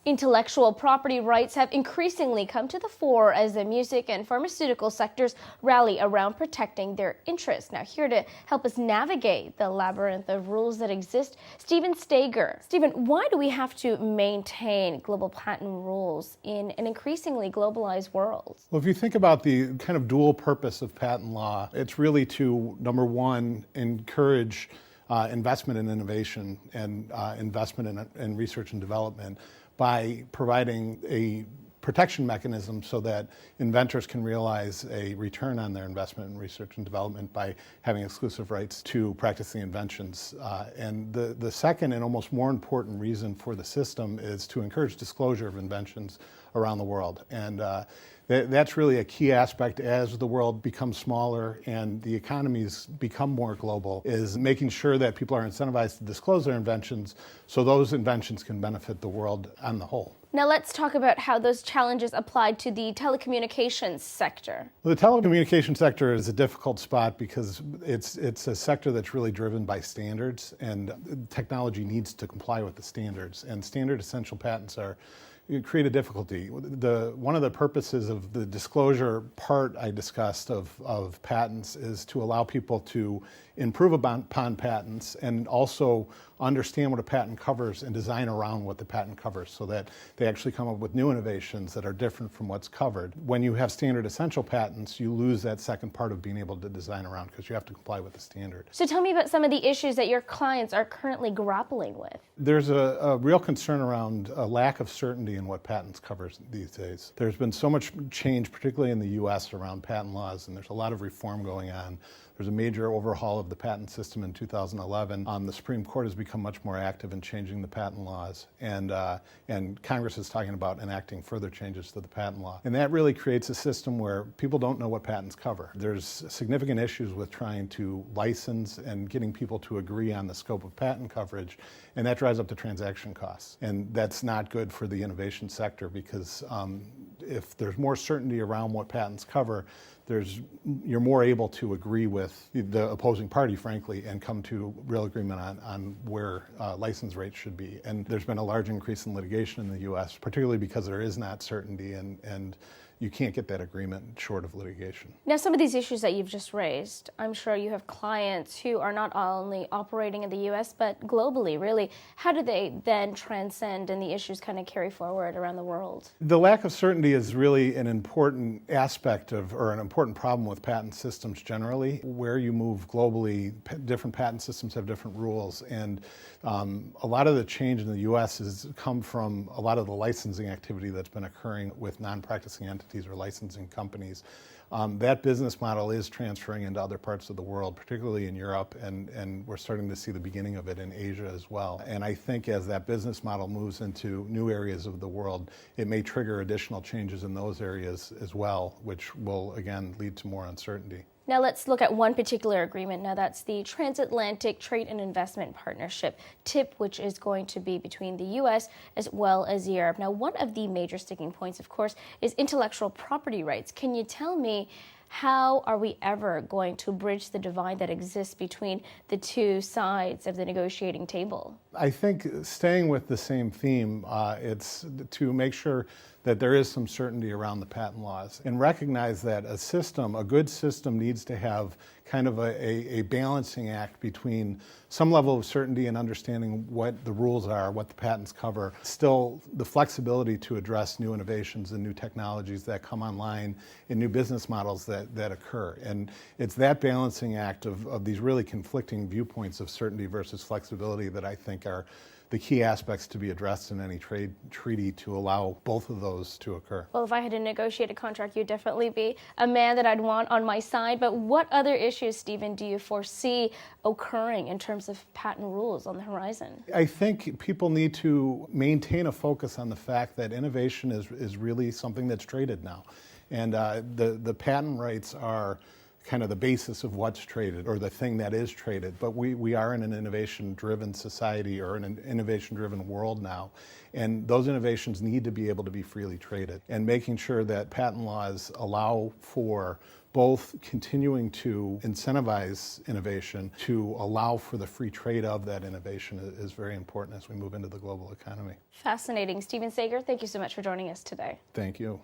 Intellectual property rights have increasingly come to the fore as the music and pharmaceutical sectors rally around protecting their interests. Now, here to help us navigate the labyrinth of rules that exist, Steven Steger. Steven, why do we have to maintain global patent rules in an increasingly globalized world? Well, if you think about the kind of dual purpose of patent law, it's really to, number one, encourage investment in innovation and investment in research and development by providing a protection mechanism so that inventors can realize a return on their investment in research and development by having exclusive rights to practicing inventions. And the second and almost more important reason for the system is to encourage disclosure of inventions around the world. And that's really a key aspect as the world becomes smaller and the economies become more global, is making sure that people are incentivized to disclose their inventions so those inventions can benefit the world on the whole. Now let's talk about how those challenges apply to the telecommunications sector. Well, the telecommunications sector is a difficult spot because it's a sector that's really driven by standards, and technology needs to comply with the standards, and standard essential patents create a difficulty. One of the purposes of the disclosure part I discussed of patents is to allow people to improve upon patents and also understand what a patent covers and design around what the patent covers so that they actually come up with new innovations that are different from what's covered. When you have standard essential patents, you lose that second part of being able to design around because you have to comply with the standard. So tell me about some of the issues that your clients are currently grappling with. There's a real concern around a lack of certainty in what patents covers these days. There's been so much change, particularly in the US, around patent laws, and there's a lot of reform going on. There's a major overhaul of the patent system in 2011. The Supreme Court has become much more active in changing the patent laws, and Congress is talking about enacting further changes to the patent law. And that really creates a system where people don't know what patents cover. There's significant issues with trying to license and getting people to agree on the scope of patent coverage, and that drives up the transaction costs. And that's not good for the innovation sector because if there's more certainty around what patents cover, you're more able to agree with the opposing party, frankly, and come to real agreement on where license rates should be. And there's been a large increase in litigation in the US, particularly because there is not certainty and you can't get that agreement short of litigation. Now, some of these issues that you've just raised, I'm sure you have clients who are not only operating in the US, but globally, really. How do they then transcend and the issues kind of carry forward around the world? The lack of certainty is really an important aspect or an important problem with patent systems generally. Where you move globally, different patent systems have different rules, and a lot of the change in the US has come from a lot of the licensing activity that's been occurring with non-practicing entities or licensing companies. That business model is transferring into other parts of the world, particularly in Europe, and we're starting to see the beginning of it in Asia as well. And I think as that business model moves into new areas of the world, it may trigger additional changes in those areas as well, which will, again, lead to more uncertainty. Now let's look at one particular agreement. Now that's the Transatlantic Trade and Investment Partnership, TIP, which is going to be between the US as well as Europe. Now, one of the major sticking points, of course, is intellectual property rights. Can you tell me, how are we ever going to bridge the divide that exists between the two sides of the negotiating table? I think staying with the same theme, it's to make sure that there is some certainty around the patent laws and recognize that a good system needs to have kind of a balancing act between some level of certainty and understanding what the rules are, what the patents cover, still the flexibility to address new innovations and new technologies that come online and new business models that occur. And it's that balancing act of these really conflicting viewpoints of certainty versus flexibility that I think are the key aspects to be addressed in any trade treaty to allow both of those to occur. Well, if I had to negotiate a contract, you'd definitely be a man that I'd want on my side. But what other issues, Steven, do you foresee occurring in terms of patent rules on the horizon? I think people need to maintain a focus on the fact that innovation is really something that's traded now. And the patent rights are kind of the basis of what's traded, or the thing that is traded. But we are in an innovation-driven society, or in an innovation-driven world now, and those innovations need to be able to be freely traded. And making sure that patent laws allow for both continuing to incentivize innovation to allow for the free trade of that innovation is very important as we move into the global economy. Fascinating. Steven Steger, thank you so much for joining us today. Thank you.